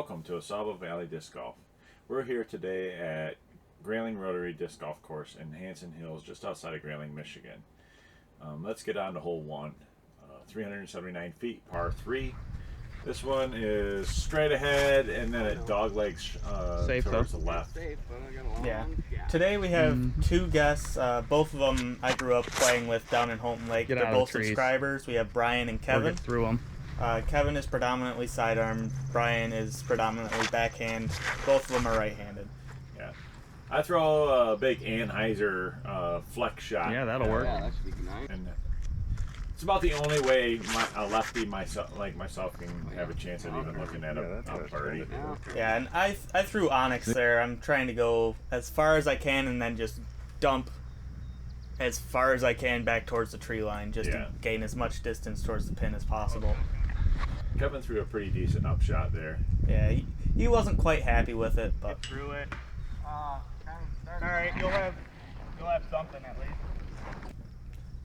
Welcome to Ausable Valley Disc Golf. We're here today at Grayling Rotary Disc Golf Course in Hanson Hills, just outside of Grayling, Michigan. Let's get on to hole 1. 379 feet, par 3. This one is straight ahead, and then it doglegs towards the left. Yeah. Today we have two guests. Both of them I grew up playing with down in Holton Lake. They're both subscribers. We have Brian and Kevin. Through them. Kevin is predominantly sidearm. Brian is predominantly backhand. Both of them are right-handed. Yeah. I throw a big Anheuser flex shot. Yeah, that'll work. Yeah, that should be nice. And it's about the only way a lefty like myself can have a chance at even looking at a birdie. Yeah, and I threw Onyx there. I'm trying to go as far as I can and then just dump as far as I can back towards the tree line just to gain as much distance towards the pin as possible. Kevin threw a pretty decent upshot there. Yeah, he wasn't quite happy with it, but Threw it. All right, you'll have something at least.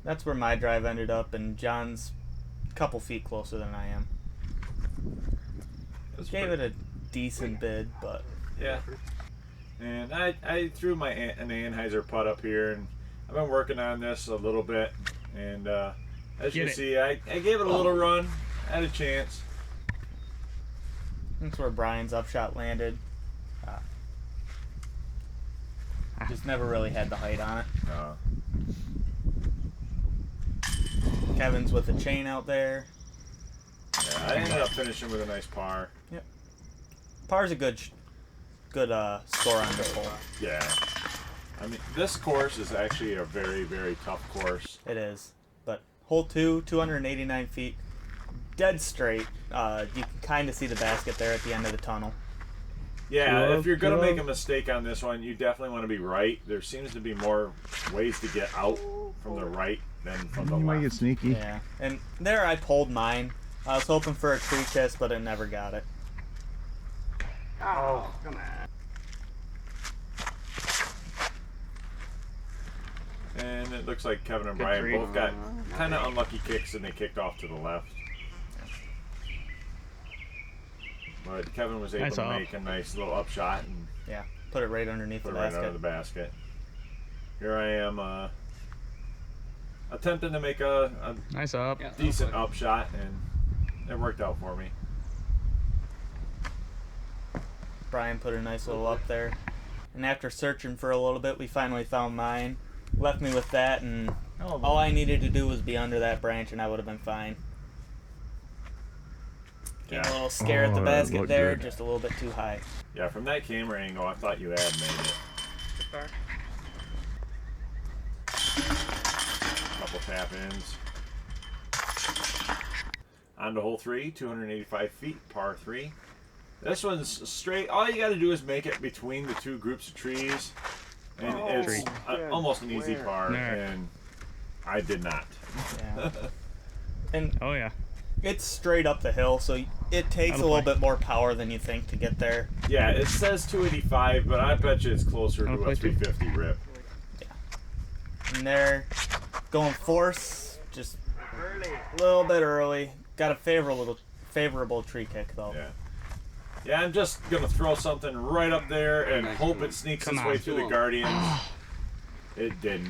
that's where my drive ended up, and John's a couple feet closer than I am. Gave it a decent bid, but yeah. And I threw an Anheuser putt up here, and I've been working on this a little bit, and as you can see, I gave it a little run, had a chance. that's where Brian's upshot landed. Just never really had the height on it. Kevin's with a chain out there. Yeah, I ended up finishing with a nice par. Yep. Par's a good score on this hole. Yeah. I mean, this course is actually a very, very tough course. It is. But hole 2, 289 feet, dead straight. You can kind of see the basket there at the end of the tunnel. Yeah, if you're going to make a mistake on this one, you definitely want to be right. There seems to be more ways to get out from the right than from the left. Make it sneaky. Yeah, and there I pulled mine. I was hoping for a tree kiss, but it never got it. Oh, come on. And it looks like Kevin and Brian both got kind of unlucky kicks, and they kicked off to the left. But Kevin was able to make a nice little upshot and put it right underneath the basket. Right under the basket. Here I am attempting to make a Nice up. decent upshot, and it worked out for me. Brian put a nice little up there. And after searching for a little bit, we finally found mine. Left me with that, and all I needed to do was be under that branch, and I would have been fine. Getting a little scare at the basket there, just a little bit too high. Yeah, from that camera angle, I thought you had made it. Couple tap-ins. On to hole 3, 285 feet, par 3. This one's straight. All you got to do is make it between the two groups of trees, and it's almost an easy par, and I did not. Yeah. And oh yeah. it's straight up the hill, so it takes a little bit more power than you think to get there. Yeah, it says 285, but I bet you it's closer to a 350 rip. Yeah. And there, going force, just a little bit early. Got a favorable tree kick, though. Yeah. Yeah, I'm just going to throw something right up there and hope it sneaks its way through the Guardians. It didn't.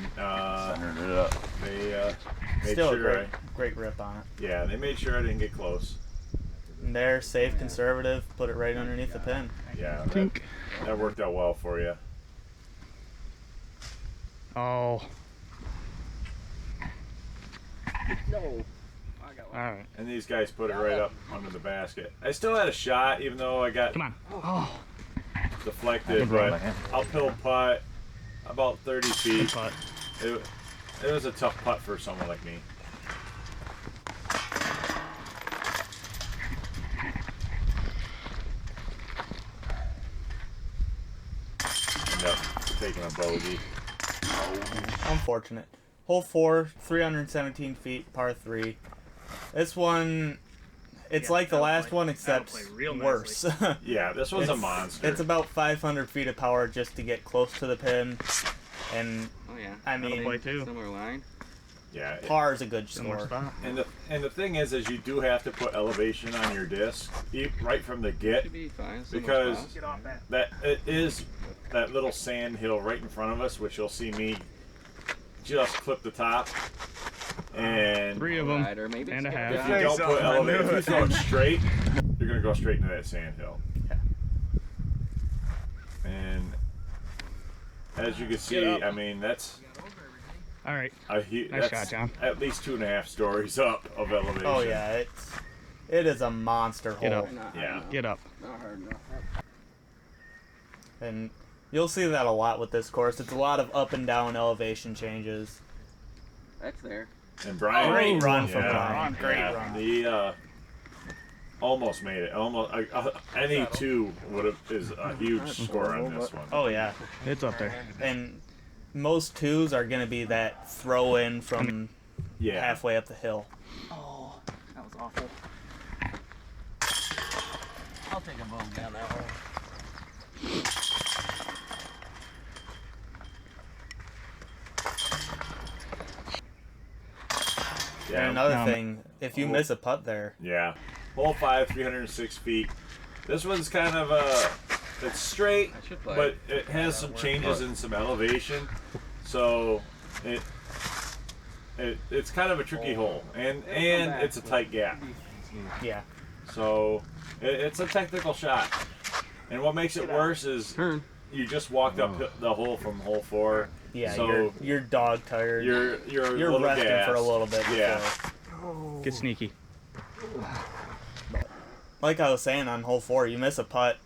They made Still sure a great rip on it. Yeah, they made sure I didn't get close. And there, safe, conservative, put it right underneath the pin. Yeah, that worked out well for you. Oh. No. All right. And these guys put it right up under the basket. I still had a shot, even though I got deflected, but uphill putt, about 30 feet. It was a tough putt for someone like me. End up taking a bogey. Unfortunate. Hole 4, 317 feet, par 3. This one, it's like the last one, except worse. Yeah, this one's a monster. It's about 500 feet of power just to get close to the pin. And, I mean, similar line. Yeah. Par is a good Similar score. spot. And the thing is you do have to put elevation on your disc right from the get, Should be fine. Similar because spot. Get off that. that it is that little sand hill right in front of us, which you'll see me just clip the top. And 3 of them. Right, or maybe And a skip half. if down. you don't so. put I knew elevation, if you it. throw it straight, you're gonna go straight into that sand hill. And as you can see, Get up. I mean that's All right. Nice Nice shot, John. At least 2.5 stories up of elevation. Oh yeah, it is a monster Get hole. up. Not hard Yeah. enough. Get up. Not hard enough. And you'll see that a lot with this course. It's a lot of up and down elevation changes. That's there. And Brian, Great run from yeah, Brian. Great yeah, run. He almost made it. Almost any two is a huge score on this one. Oh yeah, It's up there. and most twos are gonna be that throw in from Yeah. halfway up the hill. Oh, that was awful. I'll take a bogey on that one. And Yeah. another thing, if you Oh. miss a putt there, Yeah. Hole 5, 306 feet. This one's kind of it's straight, I should play. but it has some changes in some elevation, so it's kind of a tricky hole, and it's a tight gap. yeah, So it's a technical shot, and what makes it worse is Turn. you just walked up the hole from hole 4. yeah, So you're dog tired. you're a You're little resting gassed. for a little bit. Yeah. before. Get sneaky. Like I was saying on hole 4, you miss a putt.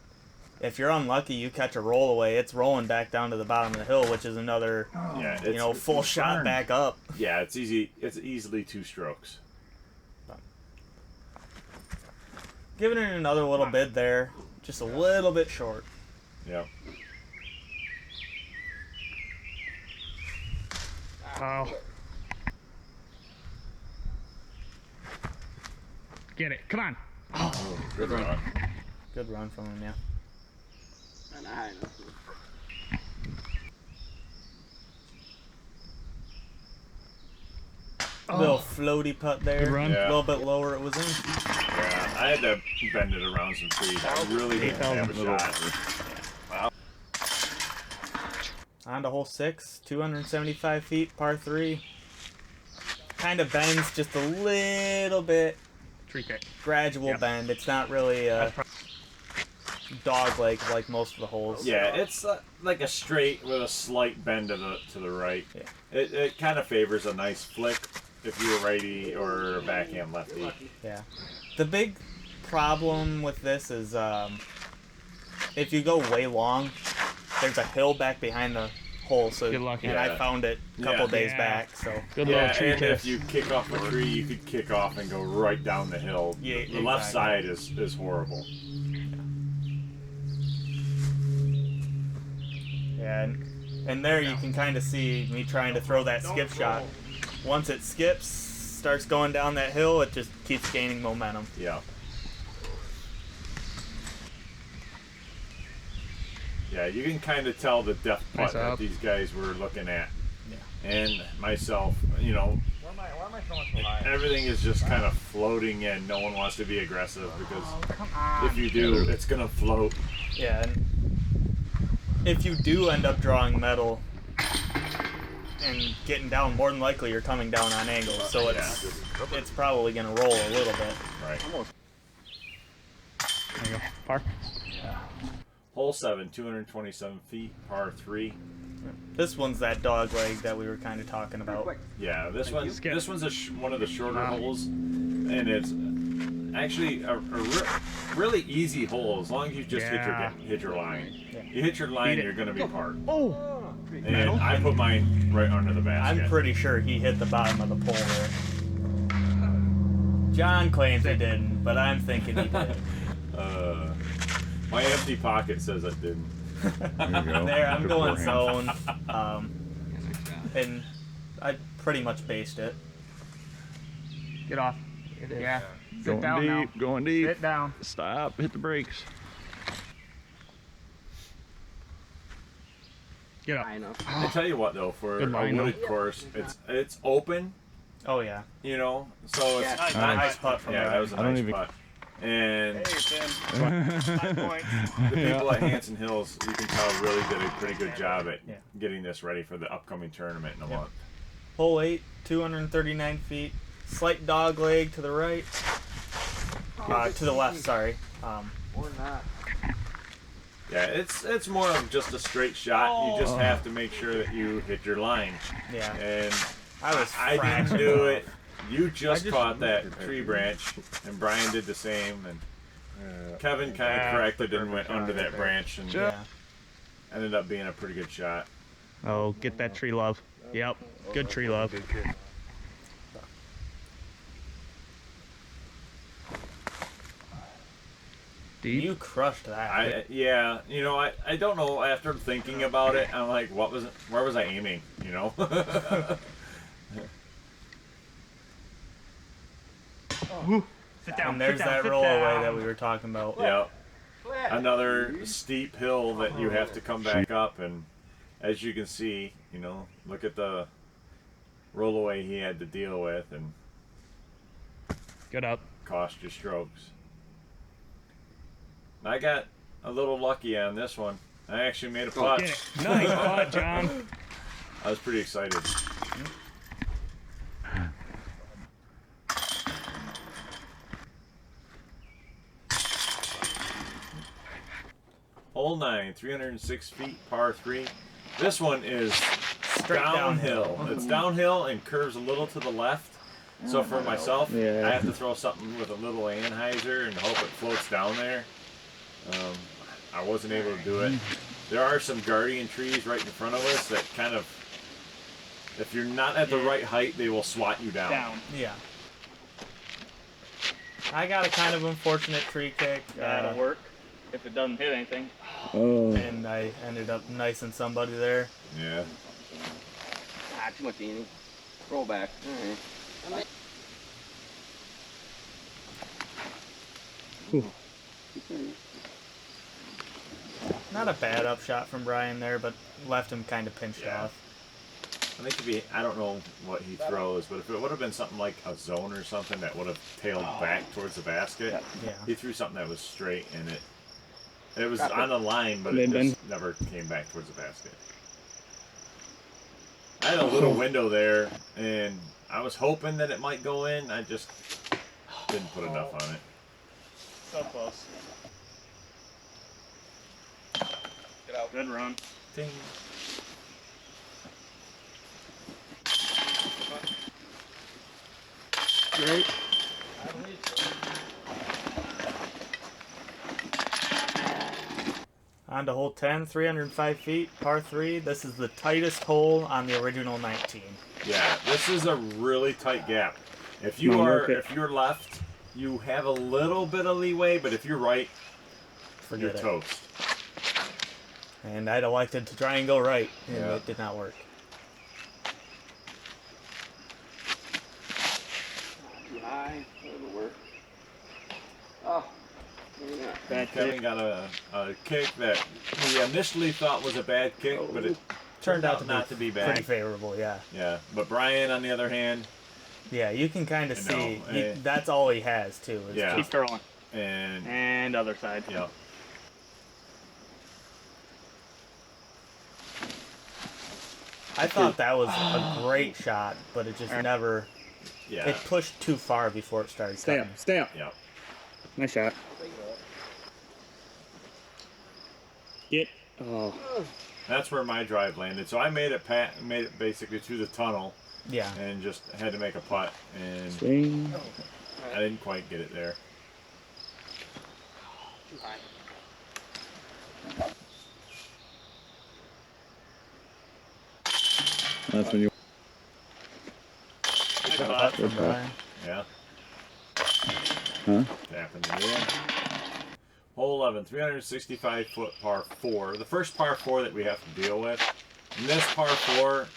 If you're unlucky, you catch a roll away. It's rolling back down to the bottom of the hill, which is another, Yeah. full shot back up. Yeah, it's easy. It's easily 2 strokes. Giving it another little bit there, just a little bit short. Yeah. Oh. Get it. Come on. Good run. Good run from him, yeah. Not high enough. Little floaty putt there. Good run. A Yeah. little bit lower it was in. Yeah, I had to bend it around some trees. I really didn't have a shot. On to hole 6, 275 feet, par 3. Kind of bends just a little bit, Tree kick. gradual Yep. bend. It's not really a dog leg like most of the holes. Yeah, it's like a straight with a slight bend to the right. Yeah. It kind of favors a nice flick if you're a righty or a backhand lefty. Yeah. The big problem with this is if you go way long, there's a hill back behind the hole. So Get lucky. and Yeah. I found it a couple Yeah. days Yeah. back. So Good Yeah, little tree and kick. if you kick off a tree, you could kick off and go right down the hill. Yeah, the left exactly. side is horrible. yeah, and there you can kind of see me trying to throw that skip shot. Once it skips, starts going down that hill, it just keeps gaining momentum. Yeah. Yeah, you can kind of tell the depth putt Nice that up. these guys were looking at. Yeah. And myself, Oh, Why am I throwing so high? everything is just kind of floating in. No one wants to be aggressive because Come on. if you do, it's going to float. Yeah, and if you do end up drawing metal and getting down, more than likely you're coming down on angles, so it's probably gonna roll a little bit. Right. There you go. Par. Hole 7, 227 feet, par 3. This one's that dog leg that we were kind of talking about. Yeah, this one's Skip. one of the shorter holes, and it's actually a really easy hole as long as you just Yeah. hit your line. Yeah. You hit your line, Beat it. you're gonna be par. Oh. And I put mine right under the basket. I'm pretty sure he hit the bottom of the pole there. John claims he didn't, but I'm thinking he did. My empty pocket says I didn't. There you go. There, I'm Good going forehand. zone, and I pretty much based it. Get off. Yeah. Sit Going down now. deep, going deep. Sit down. Stop, hit the brakes. Get up. High enough. I tell you what though, for Good a line, wooded course, it's open, Oh yeah. You know, so it's Nice, Nice putt from yeah, there. that was a I don't nice even- putt. And Hey, Tim. 5 points. the people at Hanson Hills, you can tell, really did a pretty good job at Yeah. getting this ready for the upcoming tournament in a Yep. month. Hole 8, 239 feet. Slight dog leg to the right. To the left, sorry. Or not. Yeah, it's more of just a straight shot. You just have to make sure that you hit your line. Yeah. And I was I didn't fractured do off. it. You just just caught that moved it tree back. branch, and Brian did the same. And Kevin kind of That's corrected the and went perfect under shot that right there. branch and Yeah. ended up being a pretty good shot. Oh, get that tree love. Yep. Good tree love. Good kid. You crushed that. Yeah, you know, I don't know. After thinking about it, I'm like, where was I aiming? You know. Sit down. And there's sit down, that sit roll away down. that we were talking about. Yep. Another steep hill that you have to come back up, and as you can see, you know, look at the rollaway he had to deal with, and Good up. cost you strokes. I got a little lucky on this one. I actually made a putt. Get it. Nice putt, John. I was pretty excited. Hole 9, 306 feet, par 3. This one is Straight downhill. It's downhill and curves a little to the left. So for myself, Yeah. I have to throw something with a little anhyzer and hope it floats down there. I wasn't able to do it. There are some guardian trees right in front of us that kind of, if you're not at the right height, they will swat you down. Down. Yeah. I got a kind of unfortunate tree kick. That'll work if it doesn't hit anything. And I ended up nicing somebody there. Yeah. Ah, too much eating. Roll back. Alright. Not a bad upshot from Brian there, but left him kind of pinched Yeah. off. I think I don't know what he throws, but if it would have been something like a zone or something that would have tailed back towards the basket, Yeah. he threw something that was straight and it was on the line, but it just never came back towards the basket. I had a little window there, and I was hoping that it might go in. I just didn't put enough on it. So close. Get out. Good run. Ding. Great. On to hole 10, 305 feet, par 3. This is the tightest hole on the original 19. Yeah, this is a really tight gap. If you're left, you have a little bit of leeway, but if you're right, Forget you're it. toast. And I'd elected to try and go right, and Yeah. it did not work. Too high. That'll work. Oh. Maybe not. Bad Kevin kick. got a kick that we initially thought was a bad kick, but it Turned out not to be bad. pretty favorable, yeah. Yeah, but Brian, on the other hand, Yeah, you can kind of I see. know, eh. That's all he has, too. is Yeah. Keep throwing. and And other side. yeah, I thought that was a great shot, but it just never. yeah, It pushed too far before it started Stay cutting. up. Stay up. yeah. Nice shot. Get. Oh. That's where my drive landed. So I made it basically to the tunnel, Yeah. and just had to make a putt, and Swing. I didn't quite get it there. Too high. That's when you. Nice Good putt. putt from Brian. Yeah, Huh? tapping it in. Hole 11, 365 foot par 4. The first par 4 that we have to deal with. And this par 4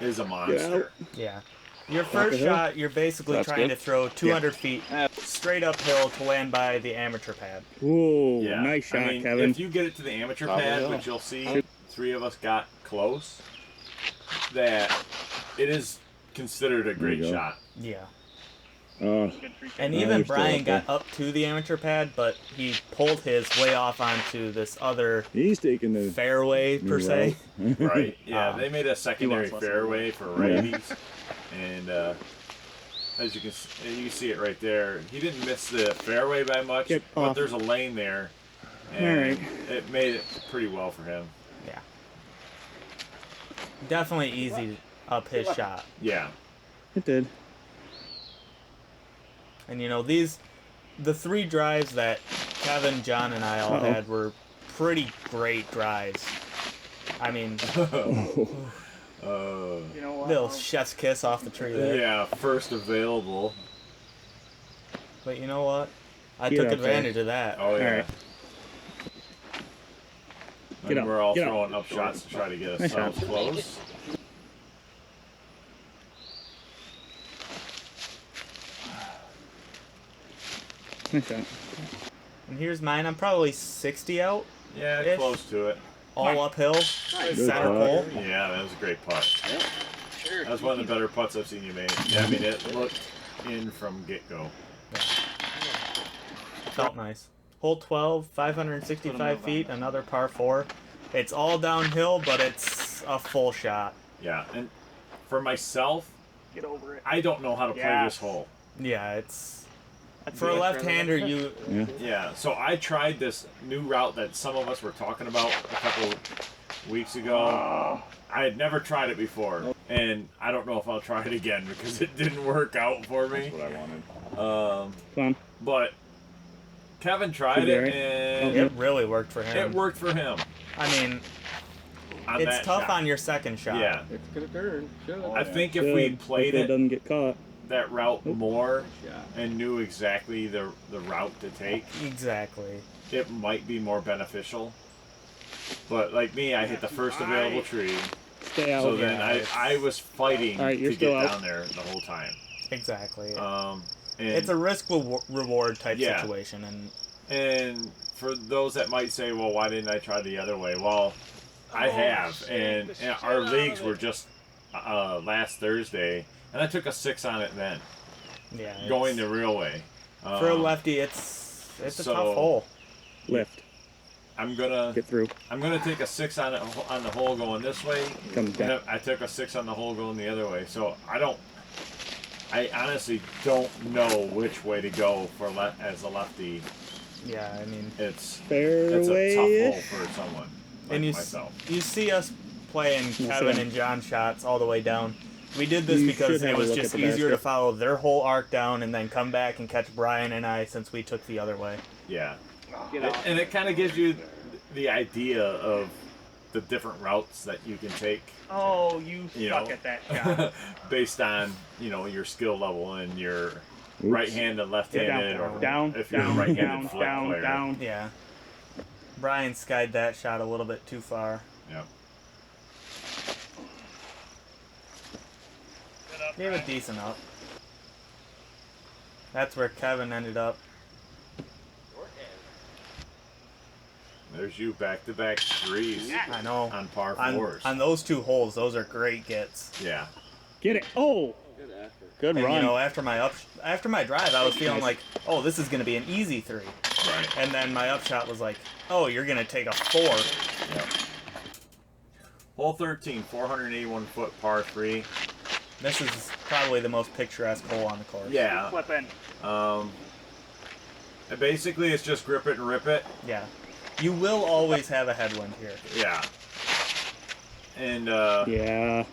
is a monster. Yeah. Your first shot, you're basically That's trying good. to throw 200 feet straight uphill to land by the amateur pad. Ooh, Yeah. nice shot, I mean, Kevin. if you get it to the amateur Probably pad, will. which you'll see, 3 of us got close, that it is considered a great you go. shot. Yeah. Good free And Oh, even you're still Brian up got there. up to the amateur pad, but he pulled his way off onto this other He's taking the fairway, per se. Right. Yeah, Um, they made a secondary wants less fairway for righties, and as you can see it right there. He didn't miss the fairway by much, Get but off. there's a lane there, and Alright. it made it pretty well for him. Yeah. Definitely easy up his shot. Yeah. It did. And you know, the 3 drives that Kevin, John, and I all Uh-oh. had were pretty great drives. I mean, You know what? little chef's kiss off the tree there. Yeah, first available. But you know what? I Get took up there. advantage of that. Oh yeah. Alright. And Get up, we're all get up. throwing up shots to try to get Nice ourselves shot. close. Nice shot. And here's mine. I'm probably 60 out, Yeah, Ish. close to it. all uphill, Good center putt. pole. Yeah, that was a great putt. Yep. Sure. That was one of the better putts I've seen you make. Yeah, I mean, it looked in from get-go. Felt nice. Hole 12, 565 feet, another par 4. It's all downhill, but it's a full shot. Yeah, and for myself, Get over it. I don't know how to play Yes. this hole. Yeah, it's That's for a good. left-hander. You Yeah. Yeah, so I tried this new route that some of us were talking about a couple weeks ago. I had never tried it before, and I don't know if I'll try it again because it didn't work out for me. That's what I wanted. Come on. But Kevin tried Should be it, alright. and it really worked for him. it worked for him. I mean, On it's that tough shot. on your second shot. Yeah, It's gonna turn. Should. I think if Good. we played Hopefully it doesn't get caught. that route more Shot. and knew exactly the route to take, Exactly. it might be more beneficial. But like me, I hit the first available tree, Stay out. so then yeah, I was fighting Alright, you're to still get out. down there the whole time. Exactly. And It's a risk reward type Yeah. situation, and and for those that might say, well, why didn't I try the other way? Well, I have, and our leagues were just last Thursday, and I took a 6 on it then, yeah, going it's- the real way. for a lefty, it's a so- tough hole. Lift. I'm gonna Get through. take a 6 on it on the hole going this way. Comes And down. I took a 6 on the hole going the other way. So I honestly don't know which way to go for as a lefty. Yeah, I mean, It's a Fairway. tough hole for someone like and you myself. you see us playing Yes, Kevin sir. and John shots all the way down. We did this You because should it have a was look just at the easier to basket. follow their whole arc down and then come back and catch Brian and I since we took the other way. Yeah. Get off. And it kind of gives you the idea of the different routes that you can take, Oh, you you suck know, at that shot. based on, your skill level and your Oops. right-handed, left-handed, or Down, if you're a down, right-handed down, flick down, player. down. Yeah. Brian skied that shot a little bit too far. Yep. Gave it decent up. That's where Kevin ended up. There's you back-to-back threes I know. on par On, fours. on those 2 holes, those are great gets. Yeah. Get it. Oh. Good after. Good And run. you know, after my drive, I was feeling like, oh, this is gonna be an easy 3. Right. And then my upshot was like, oh, you're gonna take a 4. Yep. Hole 13, 481-foot par 3. This is probably the most picturesque hole on the course. Yeah. Flipping. Basically, it's just grip it and rip it. Yeah. You will always have a headwind here. Yeah. And Yeah.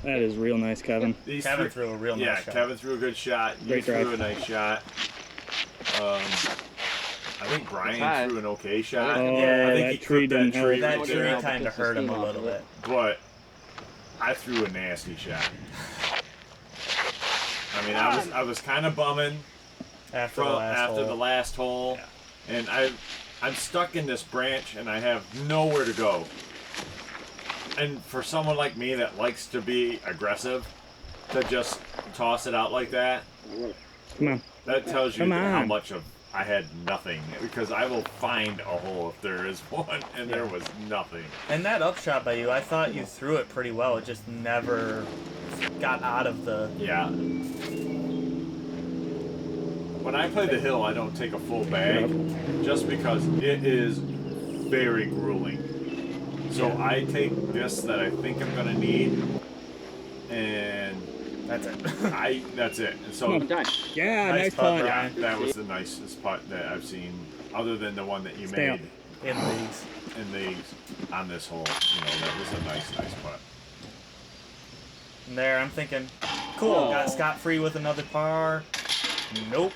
That is real nice, Kevin. these Kevin three- threw a real yeah, nice shot. Kevin threw a good shot. You Great threw drive. a nice shot. I think Brian Tied. threw an okay shot. Oh, I think that he tree clipped didn't help. tree That right tree there. kind of hurt him a little bit. But I threw a nasty shot. I mean, I was kind of bumming After the last after hole. the last hole, and I'm stuck in this branch, and I have nowhere to go. And for someone like me that likes to be aggressive, to just toss it out like that, Come on. that tells you Come how on. much of I had nothing. Because I will find a hole if there is one, and there was nothing. And that upshot by you, I thought you threw it pretty well. It just never got out of the. Yeah. When I play the hill, I don't take a full bag just because it is very grueling. So I take this that I think I'm gonna need, and That's it. that's it. And so I'm done. Yeah, nice putt, putt. Brian. that was the nicest putt that I've seen, other than the one that you Stay made In these. in these on this hole. You know, that was a nice putt. And there, I'm thinking, cool, got scot-free with another par. Nope.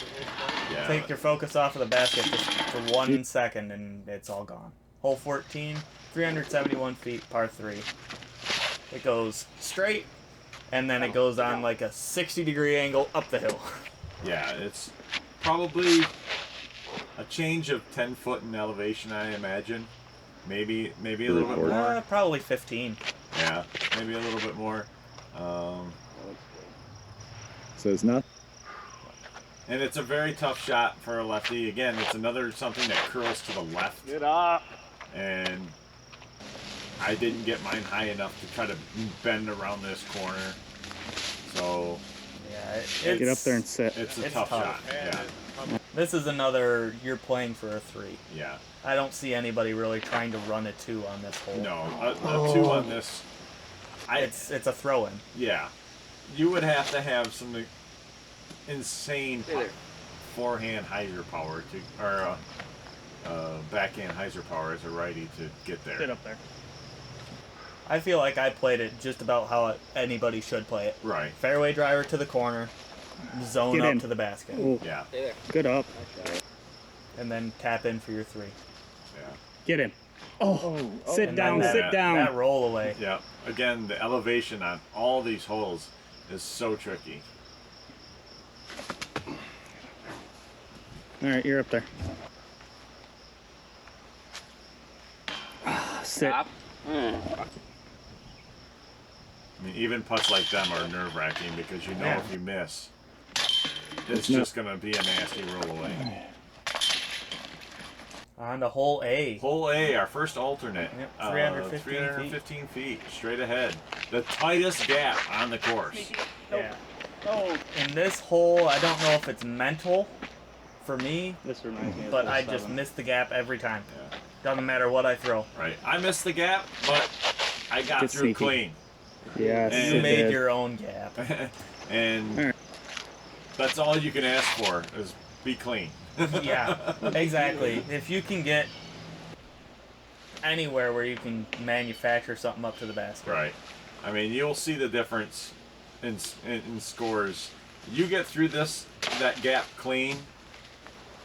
Yeah. Take your focus off of the basket just for 1 second, and it's all gone. Hole 14, 371 feet, par 3. It goes straight, and then it goes on like a 60-degree angle up the hill. Yeah, it's probably a change of 10 foot in elevation, I imagine. Maybe a little bit more. Probably 15. Yeah, maybe a little bit more. So it's not. And it's a very tough shot for a lefty. Again, it's another something that curls to the left. Get up. And I didn't get mine high enough to try to bend around this corner. So Yeah, Get up there and sit. it's a It's tough tough. shot. Yeah. This is another, you're playing for a 3. Yeah. I don't see anybody really trying to run a 2 on this hole. No, a 2 on this. It's a throw-in. Yeah. You would have to have some insane Stay there. forehand hyzer power to, or backhand hyzer power as a righty to get Sit there. up there. I feel like I played it just about how anybody should play it. Right. Fairway driver to the corner, zone Get up in. to the basket, Oh, Yeah. Stay there. good up. and then tap in for your 3. Yeah. Get in. Oh, sit And down, then sit that down. roll away. Yeah. Again, the elevation on all these holes is so tricky. All right, you're up there. Sit. Stop. I mean, even putts like them are nerve-wracking because you know Yeah. if you miss, it's not- just going to be a nasty roll away. On to hole A. Hole A, our first alternate. Yep, 315 315 feet, straight ahead. The tightest gap on the course. Yeah. No. In this hole, I don't know if it's mental for me, This reminds me of but hole I just 7. miss the gap every time. Yeah. Doesn't matter what I throw. Right. I missed the gap, but I got Get through sneaky. clean. Yes, And- You it made did. your own gap. And Alright. that's all you can ask for is be clean. Yeah, exactly. If you can get anywhere where you can manufacture something up to the basket. Right. I mean, you'll see the difference in scores. You get through that gap clean,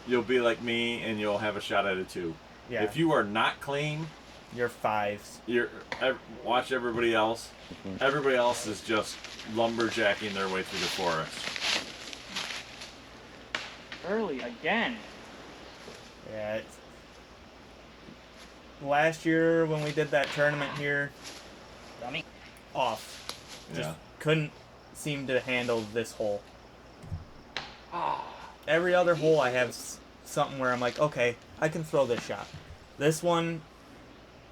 you'll be like me and you'll have a shot at a 2. Yeah. If you are not clean, You're 5s. watch everybody else. Everybody else is just lumberjacking their way through the forest. Early again. Yeah. Last year when we did that tournament here, Dummy. off. Just Yeah. couldn't seem to handle this hole. Every other hole I have something where I'm like, okay, I can throw this shot. This one,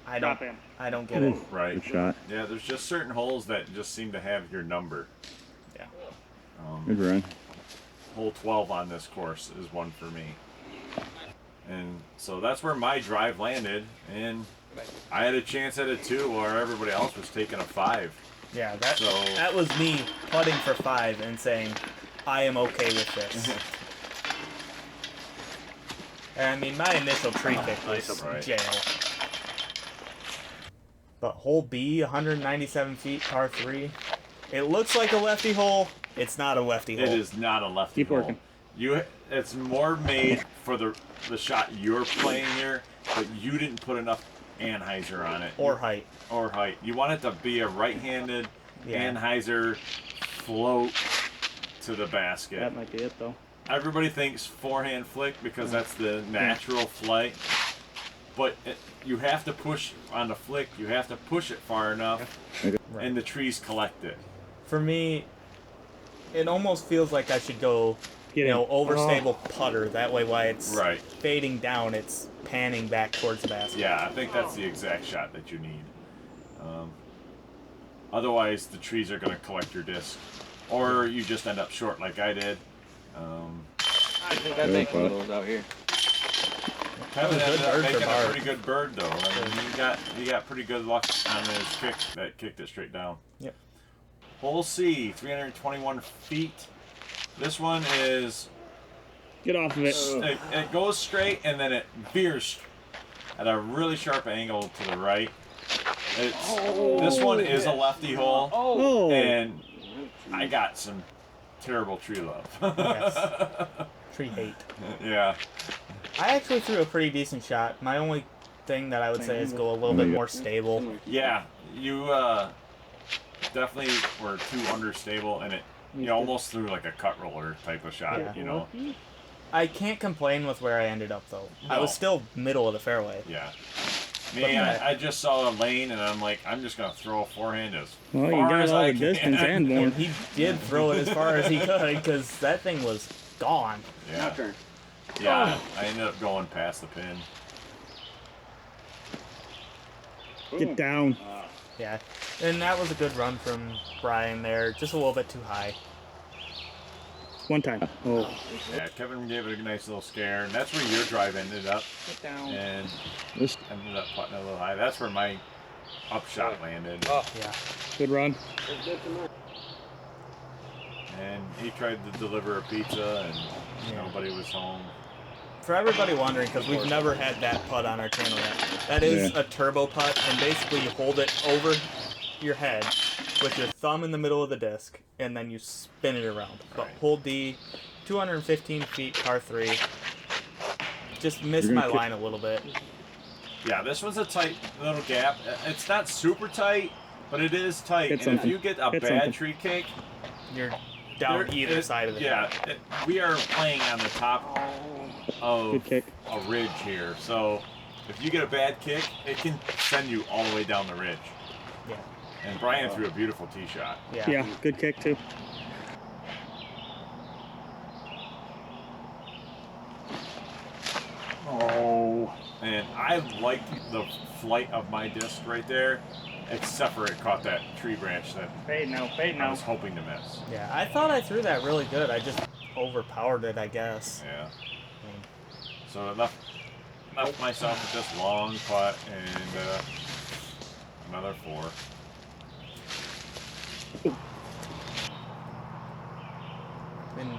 I Drop don't. in. I don't get it. Ooh, Right. Good shot. Yeah, there's just certain holes that just seem to have your number. Yeah. Good run. Hole 12 on this course is one for me. And so that's where my drive landed, and I had a chance at a 2 where everybody else was taking a 5. Yeah, So- that was me putting for 5 and saying, I am okay with this. And I mean, my initial tree pick was Right. jail. But hole B, 197 feet, par 3. It looks like a lefty hole. It's not a lefty hole. It is not a lefty Keep hole. working. It's more made for the shot you're playing here, but you didn't put enough anhyzer on it. Or height. Or height. You want it to be a right-handed Yeah. anhyzer float to the basket. That might be it, though. Everybody thinks forehand flick because that's the natural flight, but you have to push on the flick. You have to push it far enough, Right. and the trees collect it. For me, it almost feels like I should go, Get in. overstable putter. That way, while it's Right. fading down, it's panning back towards the basket. Yeah, I think that's the exact shot that you need. Otherwise, the trees are going to collect your disc, or you just end up short like I did. I think I make one of those out here. Kevin ended up making a bird. pretty good bird though. I mean, you got pretty good luck on his kick that kicked it straight down. Yep. Hole C, 321 feet. This one is Get off of it. it goes straight and then it veers at a really sharp angle to the right. This one is a lefty hole, Oh. and I got some terrible tree love. Yes. Tree hate. Yeah. I actually threw a pretty decent shot. My only thing that I would say is go a little bit more stable. Yeah, you definitely were too understable, and you almost threw like a cut roller type of shot, Yeah. you know? I can't complain with where I ended up though. I No. was still middle of the fairway. Yeah. Me, I just saw a lane, and I'm like, I'm just going to throw a forehand as Well, you far got as all I the can. distance and more. And he did throw it as far as he could because that thing was gone. Yeah. Turn. Yeah, I ended up going past the pin. Get down. Yeah, and that was a good run from Brian there. Just a little bit too high. One time. Oh. Yeah, Kevin gave it a nice little scare, and that's where your drive ended up. Get down. And This ended up putting it a little high. That's where my upshot landed. Yeah. good run. And he tried to deliver a pizza, and nobody was home. For everybody wondering, because we've never had that putt on our channel yet, that is a turbo putt, and basically you hold it over your head with your thumb in the middle of the disc, and then you spin it around. But Right. hold D, 215 feet, par 3. Just missed my line a little bit. Yeah, this was a tight little gap. It's not super tight, but it is tight. Hit And if something. you get a Hit bad something. tree kick, You're down there- either side of the Yeah, we are playing on the top of Good kick. a ridge here. So if you get a bad kick, it can send you all the way down the ridge. Yeah. And Brian threw a beautiful tee shot. Yeah. Yeah, good kick too. Oh. And I liked the flight of my disc right there, except for it caught that tree branch that Fade now, fade I now. was hoping to miss. Yeah, I thought I threw that really good. I just overpowered it, I guess. Yeah. So I left myself with this long putt and another 4. And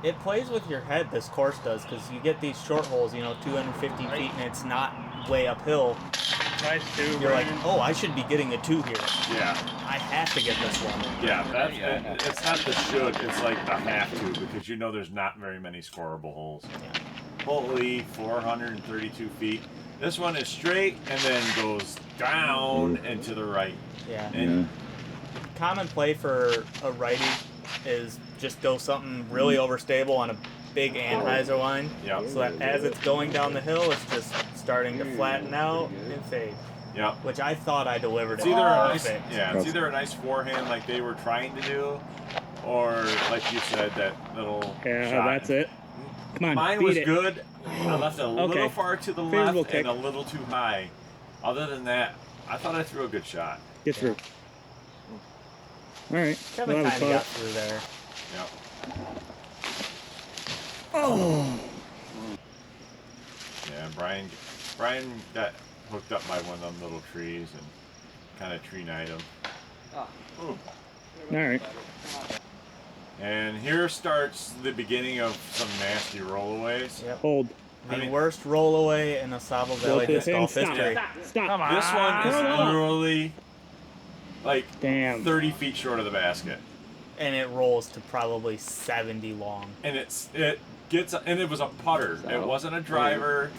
it plays with your head, this course does, because you get these short holes, 250 feet, and it's not way uphill. Nice too. You're like, oh, I should be getting a 2 here. Yeah. I have to get this one. Yeah, it's not the should, it's like the have to, because there's not very many scoreable holes. Yeah. Holy 432 feet. This one is straight and then goes down and to the right. Yeah. And Common play for a righty is just go something really overstable on a big Anheuser line. yeah, So that as it's going down the hill, it's just starting to flatten out and fade. yeah. Which I thought I delivered It's it either a nice, perfect. it's either a nice forehand like they were trying to do, or like you said, that little Yeah, shot. that's it. Come on, Mine beat was it. good. I left it a little Okay. far to the Favorable left and kick. a little too high. Other than that, I thought I threw a good shot. Get through. All right. Kevin Well, that kind of was got through there. Yeah. Oh. Yeah, Brian got hooked up by one of them little trees and kind of tree-night him. All right. And here starts the beginning of some nasty rollaways. Yep. Hold. The worst rollaway in Ausable Valley disc golf Stop. history. Stop. This one is literally like Damn. 30 feet short of the basket. And it rolls to probably 70 long. And it was a putter. It wasn't a driver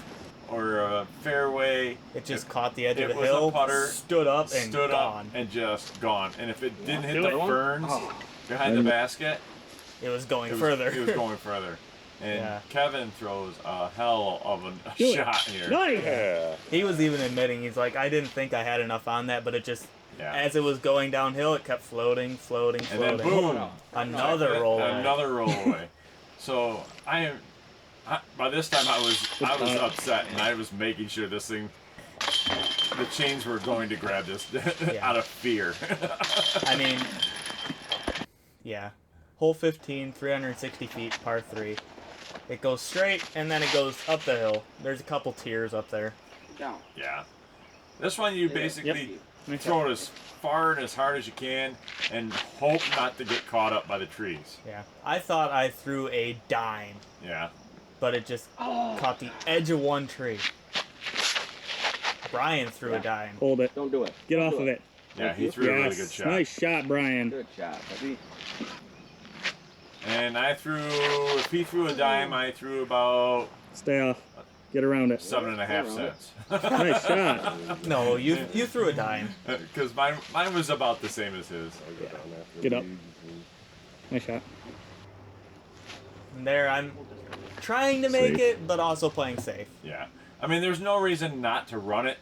or a fairway. It just caught the edge it of the was a hill, putter, stood up, and stood gone. up and just gone. And if it didn't hit Do the it. ferns behind the basket, It was going it was, further. It was going further. And Yeah. Kevin throws a hell of a Do it. shot here. Nice. He was even admitting, he's like, I didn't think I had enough on that, but it just, Yeah. as it was going downhill, it kept floating. And then boom, Another roll. Another roll away. So by this time I was upset, and I was making sure this thing the chains were going to grab this out of fear. I mean, yeah. Hole 15, 360 feet, par 3. It goes straight, and then it goes up the hill. There's a couple tiers up there. Down. Yeah. This one you basically throw it as far and as hard as you can and hope not to get caught up by the trees. Yeah. I thought I threw a dime, Yeah. but it just caught the edge of one tree. Brian threw a dime. Hold it. Don't do it. Get Don't off do of it. Yeah, he threw a really good shot. Nice shot, Brian. Good shot, buddy. And I threw, if he threw a dime, I threw about Stay off. Get around it. 7.5 cents. Nice shot. No, you threw a dime. Because mine was about the same as his. Get up. Nice shot. And there, I'm trying to make Safe. it, but also playing safe. Yeah. I mean, there's no reason not to run it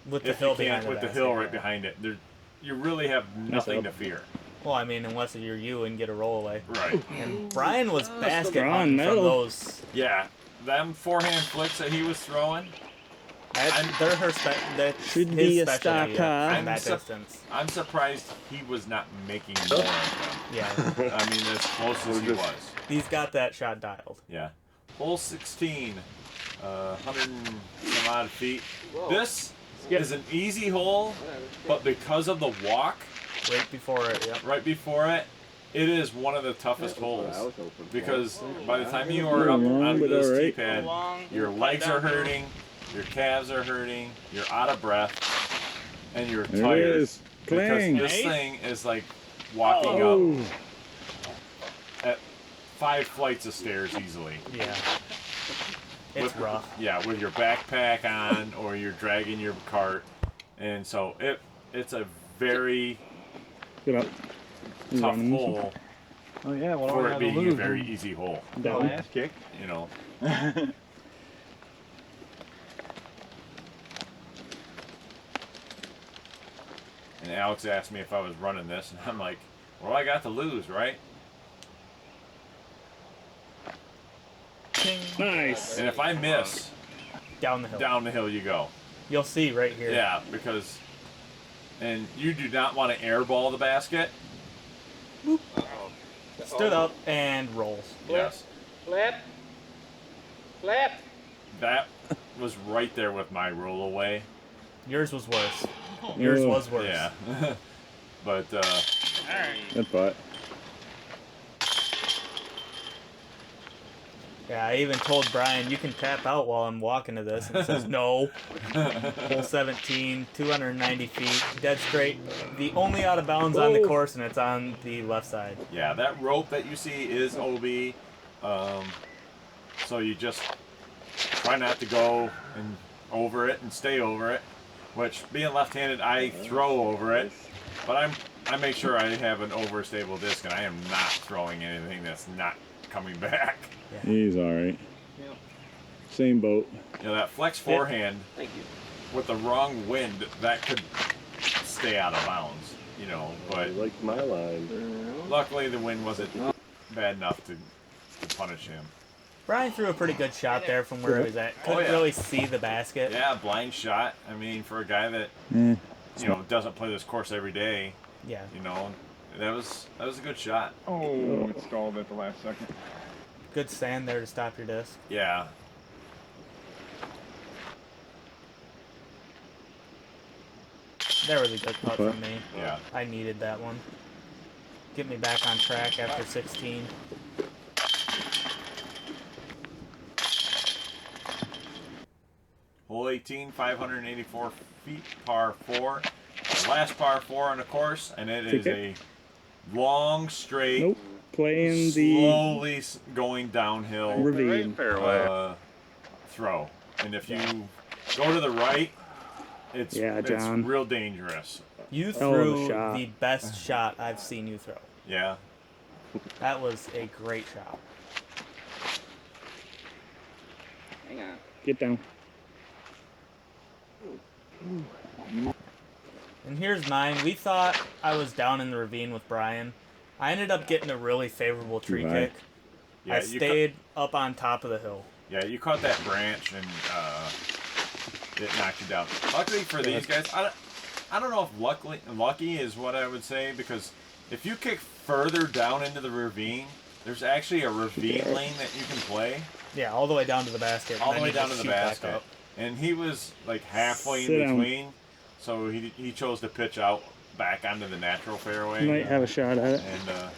With the if hill you behind can't, with the basket, hill yeah. right behind it. You really have nothing to up. fear. Well, I mean, unless you're you and get a roll away. Right. And Brian was basket Strong hunting from metal. those. Yeah. Them forehand flicks that he was throwing, They're that's Should his be a specialty stock at car. that distance. I'm surprised he was not making more of them. Yeah, I mean, as close as he was. he's got that shot dialed. Yeah. Hole 16, 100 and some odd feet. Whoa. This is an easy hole, but because of the walk Right before it, yep. right before it, it is one of the toughest holes. I was hoping for. Because by the time you are up Long, onto but this alright. tee pad, Long, your legs are hurting, your calves are hurting, you're out of breath, and you're There it tired. is. Clang. Because this thing is like walking Oh. up at 5 flights of stairs easily. Yeah. It's rough. Yeah, with your backpack on or you're dragging your cart. And so it's a very Get up. He's tough running. hole Oh yeah, well, for it being a very easy hole. Down. ass kick. You know. And Alex asked me if I was running this, and I'm like, well, I got to lose, right? Nice. And if I miss, Down the hill. down the hill you go. You'll see right here. Yeah, because, and you do not want to airball the basket. Stood up and rolls. Yes. Flip. Flip. That was right there with my roll away. Yours was worse. Yours Oh. was worse. Yeah. But, Good putt. Yeah, I even told Brian, you can tap out while I'm walking to this. And he says, no. Hole 17, 290 feet, dead straight. The only out of bounds on the course, and it's on the left side. yeah, that rope that you see is OB. So you just try not to go and over it and stay over it. Which, being left-handed, I throw over it. But I make sure I have an overstable disc, and I am not throwing anything that's not coming back. He's alright. Same boat. You know, that flex forehand Thank you. with the wrong wind, that could stay out of bounds, you know. But like my line. luckily the wind wasn't bad enough to punish him. Brian threw a pretty good shot there from where he was at. Couldn't yeah. really see the basket. Yeah, blind shot. I mean, for a guy that Eh. you know doesn't play this course every day, Yeah. you know, that was a good shot. Oh, it stalled at the last second. Good sand there to stop your disc. Yeah. There was a good putt from me. Yeah. I needed that one. Get me back on track after 16. Hole 18, 584 feet, par 4. Last par 4 on the course, and it is a long, straight, Nope. Playing the slowly going downhill ravine. throw. And if you go to the right, it's John. real dangerous. You Hell of a threw shot. the best shot I've seen you throw. Yeah. That was a great shot. Hang on. Get down. And here's mine. We thought I was down in the ravine with Brian. I ended up getting a really favorable tree Right. kick. Yeah, I you stayed up on top of the hill. Yeah, you caught that branch and it knocked you down. Luckily for these guys, I don't know if lucky is what I would say, because if you kick further down into the ravine, there's actually a ravine lane that you can play. Yeah, all the way down to the basket. All the way down to the basket. And he was like halfway in between, so he chose to pitch out back onto the natural fairway. You might have a shot at it. And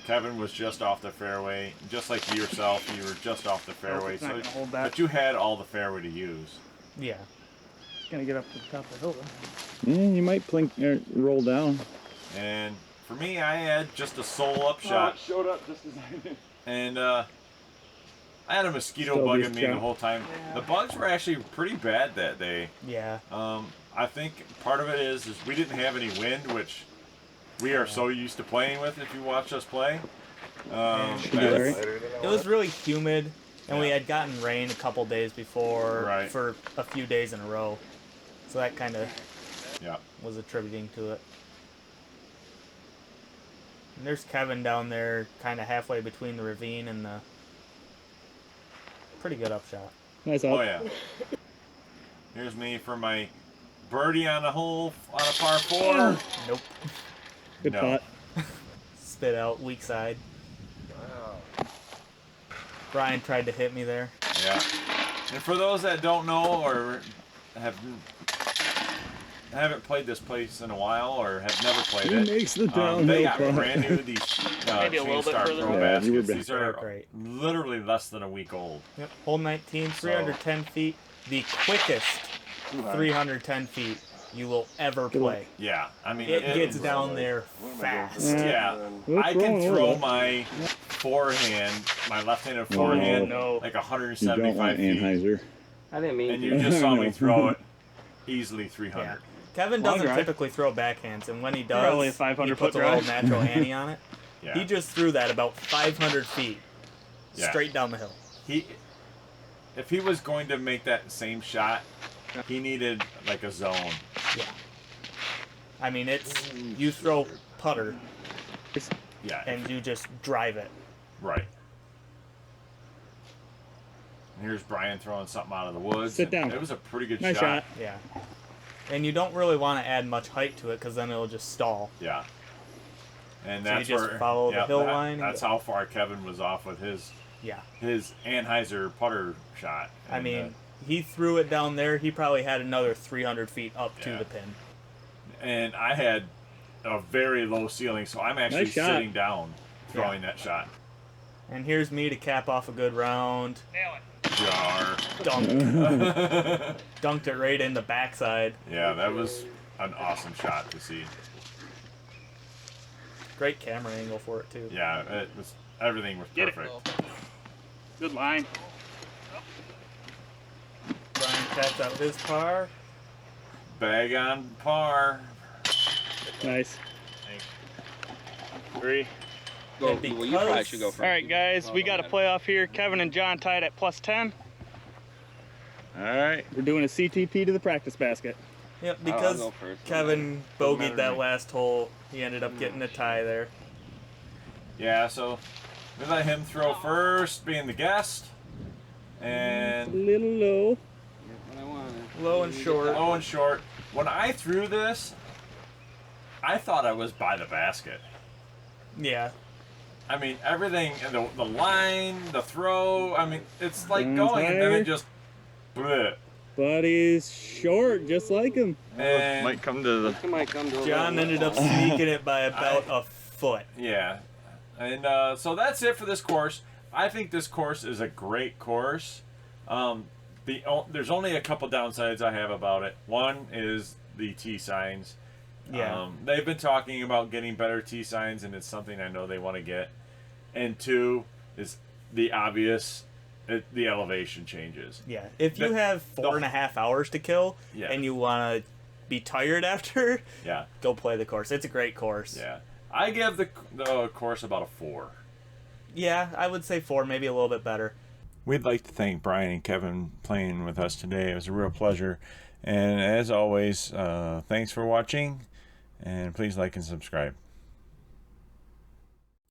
Kevin was just off the fairway, just like yourself. You were just off the fairway, but you had all the fairway to use. Yeah. It's gonna get up to the top of the hill though. Yeah, you might roll down. And for me, I had just a sole up shot. Showed up just as I did. And I had a mosquito bugging me the whole time. Yeah. The bugs were actually pretty bad that day. Yeah. I think part of it is we didn't have any wind, which we are so used to playing with if you watch us play. It was really humid, and we had gotten rain a couple days before for a few days in a row. So that kind of was attributing to it. And there's Kevin down there, kind of halfway between the ravine and the... Pretty good upshot. Nice up. Oh, yeah. Here's me for my birdie on a hole on a par 4. Nope. Good putt. Spit out, weak side. Wow. Brian tried to hit me there. Yeah. And for those that don't know or haven't played this place in a while or have never played it, makes the they got brand new these Chain Star Pro baskets. These are literally less than a week old. Yep. Hole 19, 310 feet. The quickest 310 feet you will ever play. Yeah, I mean it gets down there fast. Yeah, I can throw my forehand, my left-handed forehand, like 175 feet. Anheuser. I didn't mean. And you just saw me throw it easily 300. Yeah. Kevin doesn't typically throw backhands, and when he does, probably a 500 he puts a little natural ante on it. Yeah. He just threw that about 500 feet straight down the hill. If he was going to make that same shot, he needed like a zone. Yeah. I mean, you throw putter, and you just drive it. Right. And here's Brian throwing something out of the woods. Sit down. It was a pretty good nice shot. Yeah. And you don't really want to add much height to it because then it'll just stall. Yeah. And so that's you just follow the hill line. That's how far Kevin was off with his Anheuser putter shot. And, I mean, he threw it down there. He probably had another 300 feet up to the pin. And I had a very low ceiling, so I'm actually sitting down throwing that shot. And here's me to cap off a good round. Nail it. Jar. Dunk. Dunked it right in the backside. Yeah, that was an awesome shot to see. Great camera angle for it too. Yeah, everything was perfect. Good line. Brian taps out his par. Bag on par. Nice. 3. Well, you probably should go first. All right, guys, we got a playoff here. Kevin and John tied at +10. All right, we're doing a CTP to the practice basket. Yep, because Kevin bogeyed that last hole, he ended up getting a tie there. Yeah, so we let him throw first, being the guest. And a little low. Low and short. Low and short. When I threw this, I thought I was by the basket. Yeah. I mean, everything, the line, the throw, I mean, it's like going, and then it just, bleh. But he's short, just like him. And might come to the... John ended up sneaking it by about a foot. Yeah. And so that's it for this course. I think this course is a great course. There's only a couple downsides I have about it. One is the T signs. Yeah. They've been talking about getting better T signs, and it's something I know they want to get. And 2 is the obvious, the elevation changes. Yeah. If you have 4.5 hours to kill and you want to be tired after, go play the course. It's a great course. Yeah. I give the course about a 4. Yeah, I would say 4, maybe a little bit better. We'd like to thank Brian and Kevin playing with us today. It was a real pleasure. And as always, thanks for watching, and please like and subscribe.